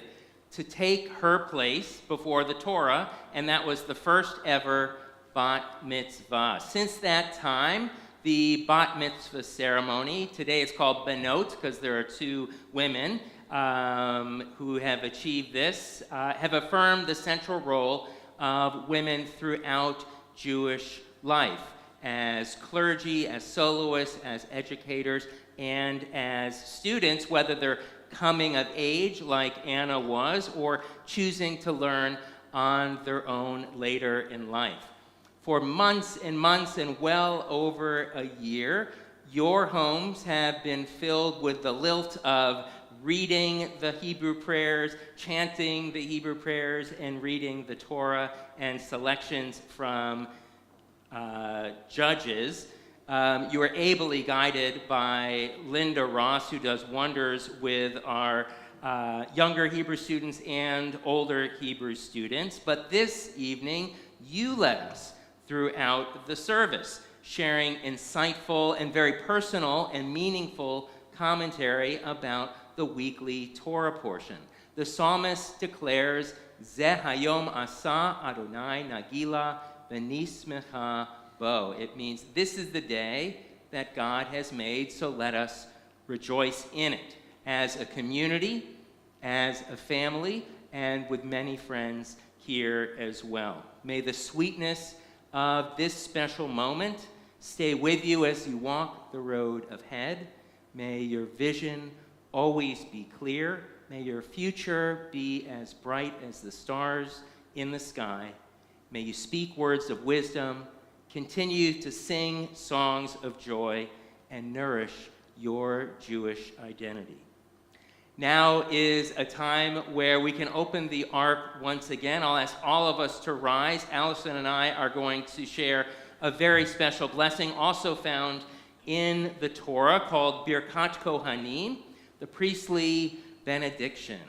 to take her place before the Torah, and that was the first ever bat mitzvah. Since that time, the bat mitzvah ceremony, today it's called benot because there are two women who have achieved this, have affirmed the central role of women throughout Jewish life as clergy, as soloists, as educators, and as students, whether they're coming of age like Anna was or choosing to learn on their own later in life. For months and months and well over a year, your homes have been filled with the lilt of reading the Hebrew prayers, chanting the Hebrew prayers, and reading the Torah and selections from Judges. You are ably guided by Linda Ross, who does wonders with our younger Hebrew students and older Hebrew students. But this evening, you led us throughout the service, sharing insightful and very personal and meaningful commentary about the weekly Torah portion. The psalmist declares, Zeh hayom asa Adonai nagila v'nismecha bo. It means this is the day that God has made, so let us rejoice in it as a community, as a family, and with many friends here as well. May the sweetness of this special moment stay with you as you walk the road ahead. May your vision always be clear. May your future be as bright as the stars in the sky. May you speak words of wisdom, continue to sing songs of joy, and nourish your Jewish identity. Now is a time where we can open the ark once again. I'll ask all of us to rise. Allison and I are going to share a very special blessing also found in the Torah called Birkat Kohanim, the priestly benediction.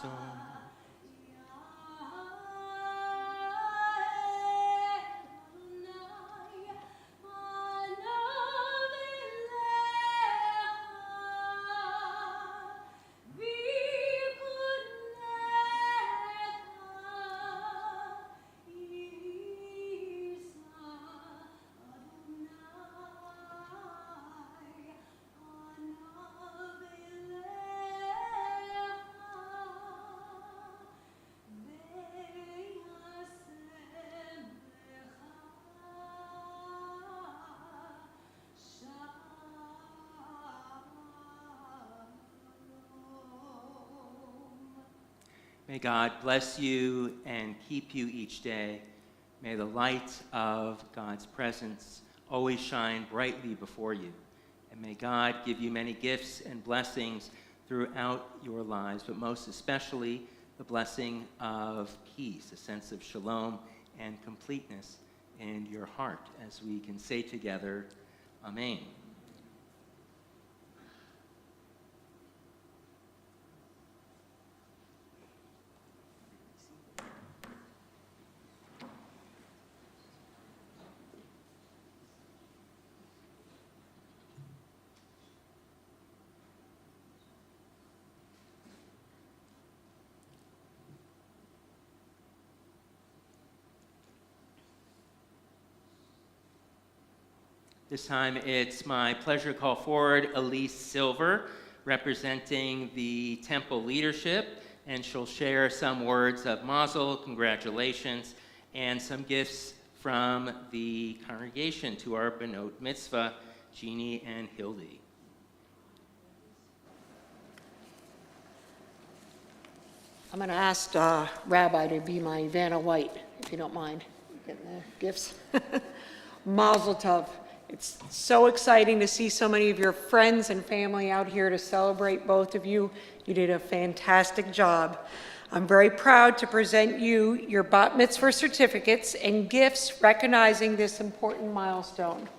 So may God bless you and keep you each day. May the light of God's presence always shine brightly before you. And may God give you many gifts and blessings throughout your lives, but most especially the blessing of peace, a sense of shalom and completeness in your heart, as we can say together, Amen. This time it's my pleasure to call forward Elise Silver, representing the temple leadership, and she'll share some words of mazel, congratulations, and some gifts from the congregation to our Benot Mitzvah, Jeannie and Hildy. I'm going to ask Rabbi to be my Vanna White, if you don't mind getting the gifts. Mazel tov. It's so exciting to see so many of your friends and family out here to celebrate both of you. You did a fantastic job. I'm very proud to present you your bat mitzvah certificates and gifts recognizing this important milestone.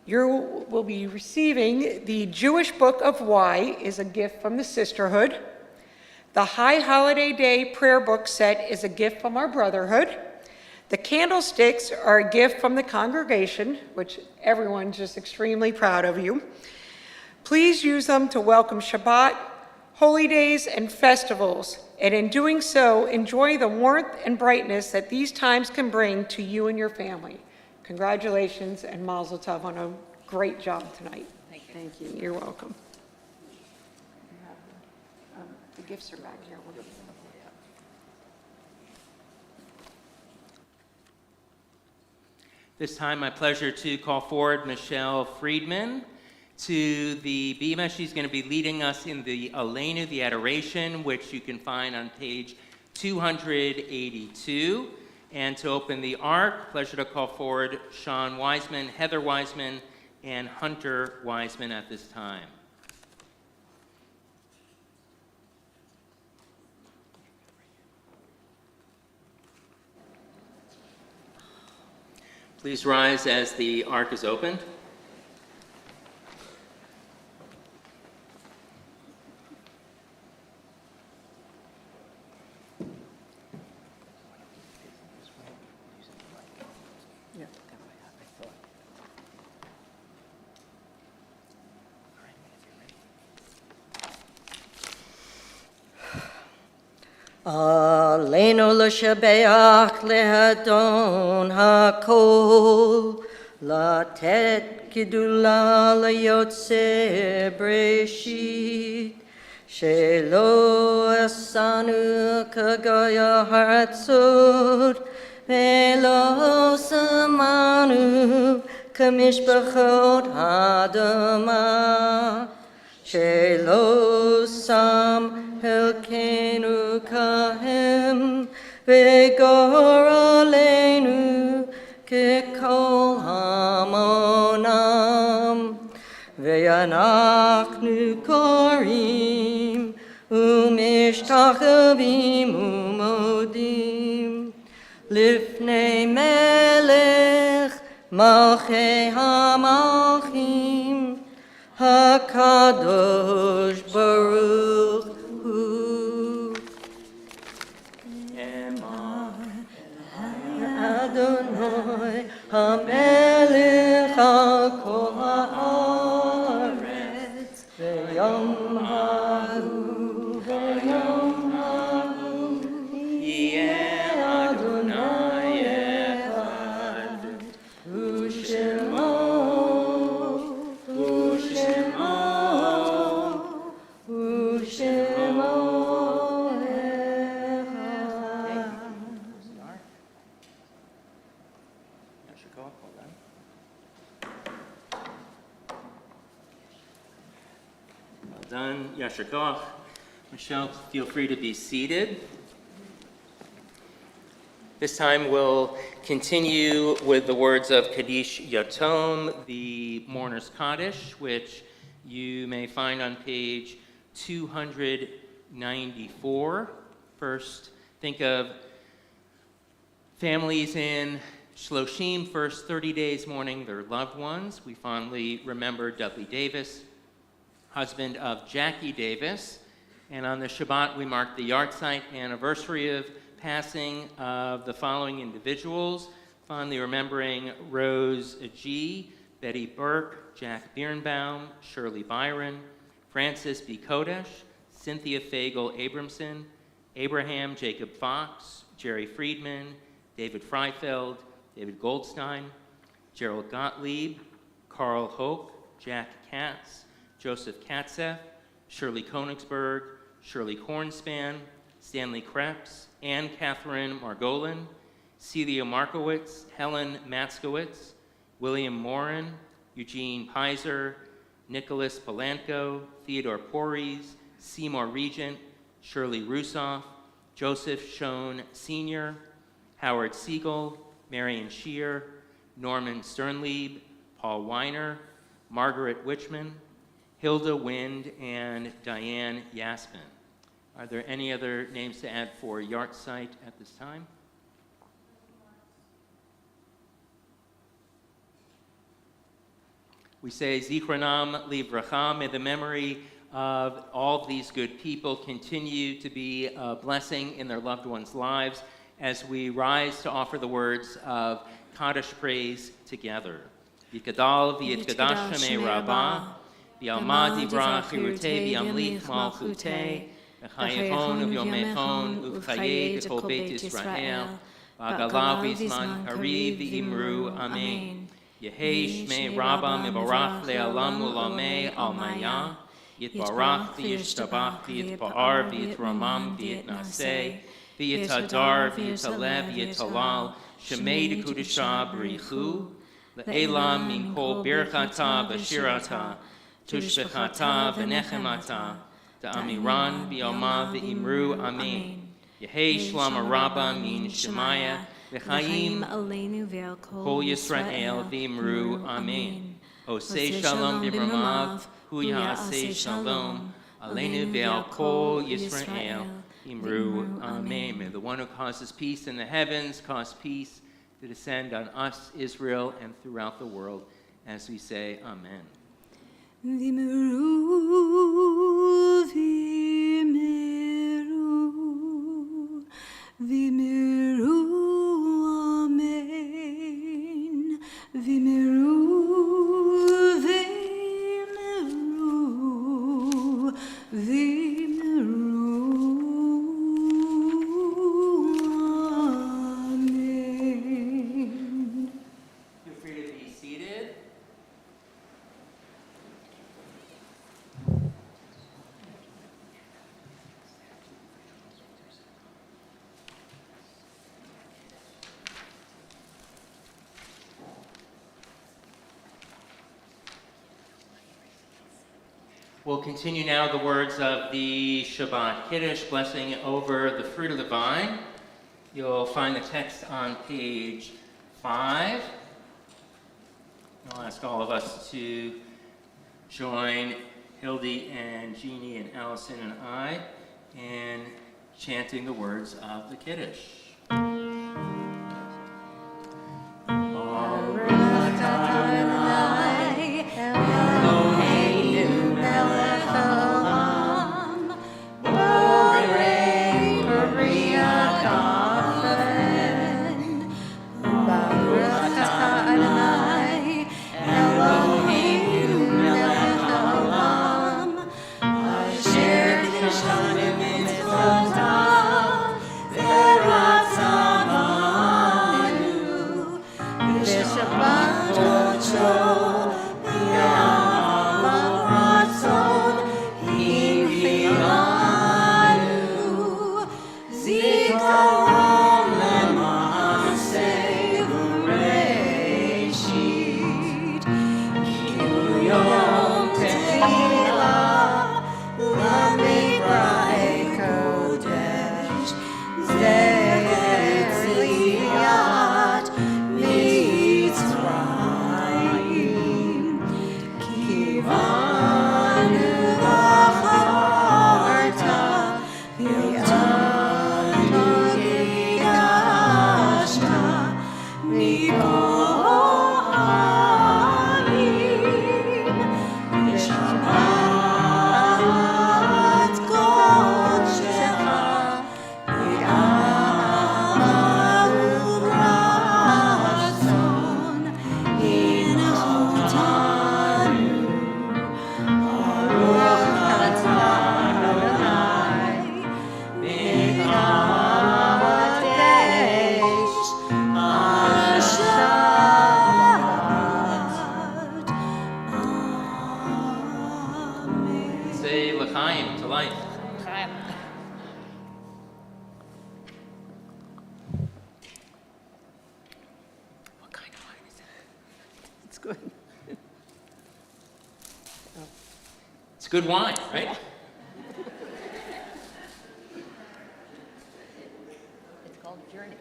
You will be receiving the Jewish Book of Why is a gift from the Sisterhood. The High Holiday Day prayer book set is a gift from our Brotherhood. The candlesticks are a gift from the congregation, which everyone's just extremely proud of you. Please use them to welcome Shabbat, holy days, and festivals, and in doing so, enjoy the warmth and brightness that these times can bring to you and your family. Congratulations and mazel tov on a great job tonight. Thank you. Thank you. You're welcome. The The gifts are back here. We'll give them. This time, my pleasure to call forward Michelle Friedman to the Bima. She's going to be leading us in the Aleinu, the Adoration, which you can find on page 282. And to open the Ark, pleasure to call forward Sean Wiseman, Heather Wiseman, and Hunter Wiseman at this time. Please rise as the Ark is opened. Aleinu l'shabeach lehadon hakol, latet gidula leyotze breshit, shelo asanu kagaya haratzot, velo samanu kamishbachot hadamah. Shelo sam helkenu kahem vegor aleinu kekol hamonam ve'anachnu korim umishtachavim umodim lifnei melech malchei hamalchim HaKadosh Baruch Hu. Adonai HaMelech HaKol HaAretz V'yom ha'hu V'yom ha'hu Yeh Adonai Echad U'Shemo Done. Yasher Koach. Michelle, feel free to be seated. This time we'll continue with the words of Kaddish Yatom, the Mourner's Kaddish, which you may find on page 294. First, think of families in Shloshim, first 30 days mourning their loved ones. We fondly remember Dudley Davis, husband of Jackie Davis. And on the Shabbat, we mark the yahrzeit anniversary of passing of the following individuals, fondly remembering Rose G., Betty Burke, Jack Birnbaum, Shirley Byron, Francis B. Kodesh, Cynthia Fagel Abramson, Abraham Jacob Fox, Jerry Friedman, David Freifeld, David Goldstein, Gerald Gottlieb, Carl Hoke, Jack Katz, Joseph Katzeff, Shirley Konigsberg, Shirley Kornspan, Stanley Krebs, Anne Catherine Margolin, Celia Markowitz, Helen Matskowitz, William Morin, Eugene Pizer, Nicholas Polanco, Theodore Porres, Seymour Regent, Shirley Rusoff, Joseph Schoen Sr., Howard Siegel, Marion Shear, Norman Sternlieb, Paul Weiner, Margaret Wichman, Hilda Wind, and Diane Yaspin. Are there any other names to add for yahrzeit at this time? We say Zichronam Livracha, may the memory of all of these good people continue to be a blessing in their loved ones' lives as we rise to offer the words of Kaddish praise together. V'yitgadal v'yitgadash shemei Rabbah, v'yalmad yibrach chirutei v'yamlit malchutei, v'chayevon uv'yomechon uv'chayei b'kol beit Yisrael, v'agalav v'zman hariv v'imru amen. Yehei shmei Rabbah mibarach le'alam u'lamei almaya, Yitbarach v'yishtabach v'yitpa'ar v'yitramam v'yitnaseh v'yitadar v'yitalev v'yitalal shemei dekudesha b'richu le'elam min kol birchata v'shirata tushbechata v'nechemata da'amiran v'yoma v'imru amen Yehei shlama rabba min shemaya v'chaim Aleinu ve'al Kol Yisrael v'imru amen. Osei shalom b'ramav, hu ya'aseh shalom, aleinu ve'al kol Yisrael v'imru amen. May the one who causes peace in the heavens cause peace to descend on us, Israel, and throughout the world, as we say amen. V'miru, v'miru, v'miru, amen. V'miru, v'miru, v'miru, amen. Feel free to be seated. We'll continue now the words of the Shabbat Kiddush, blessing over the fruit of the vine. You'll find the text on page 5. I'll ask all of us to join Hildy and Jeannie and Allison and I in chanting the words of the Kiddush. It's good wine, right? It's called Journey.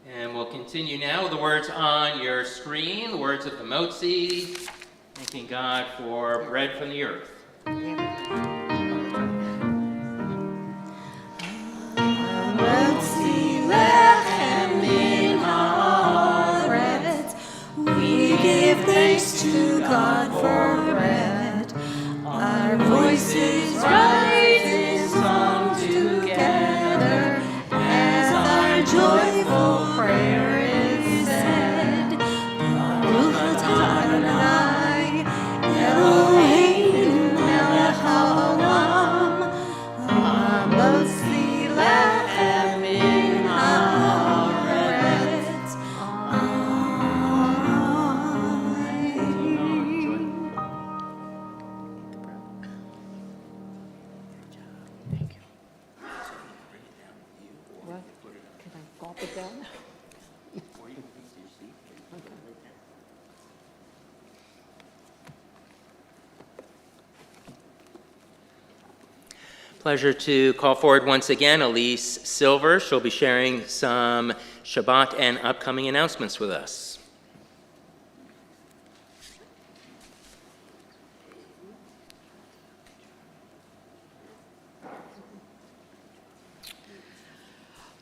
And we'll continue now with the words on your screen, the words of the Motzi, thanking God for bread from the earth. Thanks to God for bread. Our voices rise in song together as our joyful prayer is said. Baruch atah Adonai Eloheinu Pleasure to call forward once again Elise Silver. She'll be sharing some Shabbat and upcoming announcements with us.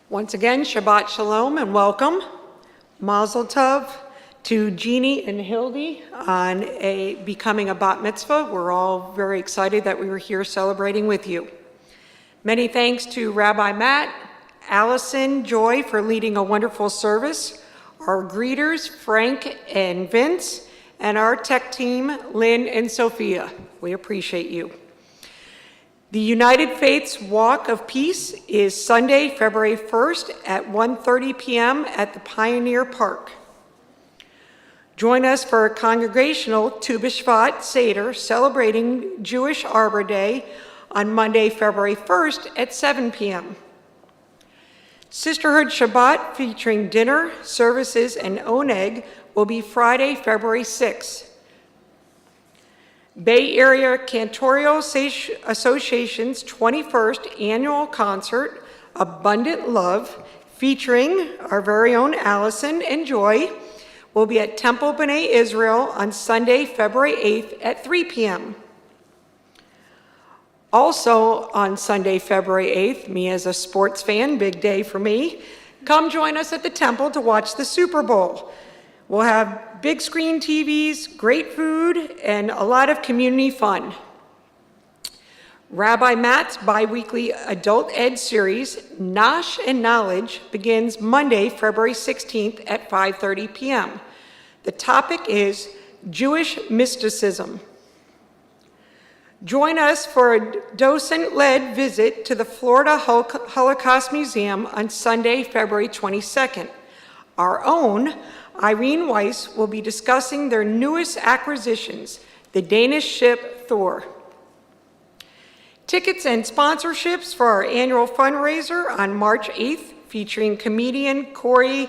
Once again, Shabbat Shalom and welcome. Mazel Tov to Jeannie and Hildy on becoming a bat mitzvah. We're all very excited that we were here celebrating with you. Many thanks to Rabbi Matt, Allison, Joy for leading a wonderful service, our greeters, Frank and Vince, and our tech team, Lynn and Sophia. We appreciate you. The United Faith's Walk of Peace is Sunday, February 1st at 1:30 p.m. at the Pioneer Park. Join us for a congregational Tu B'Shvat Seder celebrating Jewish Arbor Day on Monday, February 1st at 7 p.m. Sisterhood Shabbat featuring dinner, services, and oneg will be Friday, February 6th. Bay Area Cantorial Association's 21st annual concert, Abundant Love, featuring our very own Allison and Joy, will be at Temple B'nai Israel on Sunday, February 8th at 3 p.m. Also on Sunday, February 8th, me as a sports fan, big day for me, come join us at the Temple to watch the Super Bowl. We'll have big screen TVs, great food, and a lot of community fun. Rabbi Matt's biweekly adult ed series, Nosh and Knowledge, begins Monday, February 16th at 5:30 p.m. The topic is Jewish mysticism. Join us for a docent-led visit to the Florida Holocaust Museum on Sunday, February 22nd. Our own Irene Weiss will be discussing their newest acquisitions, the Danish ship Thor. Tickets and sponsorships for our annual fundraiser on March 8th, featuring comedian Corey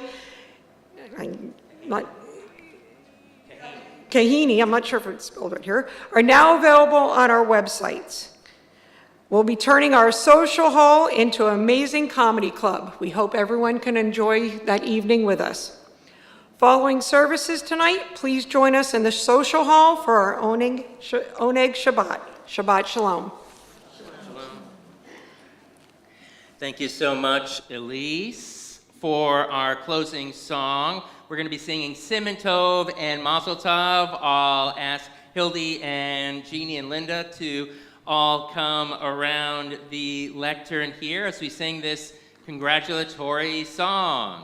Kahini, I'm not sure if it's spelled right here, are now available on our websites. We'll be turning our social hall into an amazing comedy club. We hope everyone can enjoy that evening with us. Following services tonight, please join us in the social hall for our Oneg Shabbat. Shabbat Shalom. Thank you so much, Elise. For our closing song, we're going to be singing Siman Tov and Mazel Tov. I'll ask Hildy and Jeannie and Linda to all come around the lectern here as we sing this congratulatory song.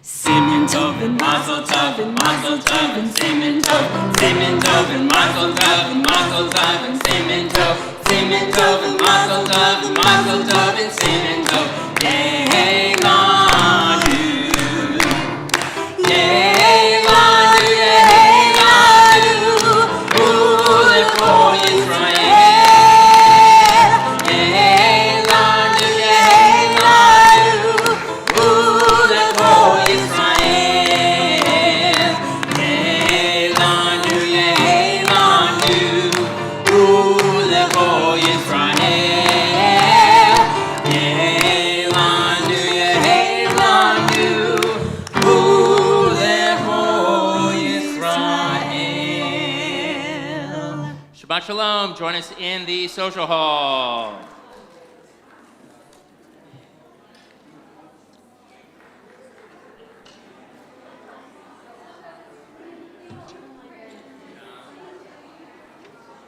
Siman Tov and Mazel Tov and Mazel Tov and Siman Tov, Siman Tov and Mazel Tov and Mazel Tov and Siman Tov, Siman Tov and Mazel Tov and Mazel Tov and Siman Tov. Yeh lanu, yeh lanu, yeh lanu, u'lechol Yisrael. Yeh lanu, yeh lanu, u'lechol Yisrael. Yeh lanu, yeh lanu, u'lechol Yisrael. Shabbat Shalom. Join us in the social hall.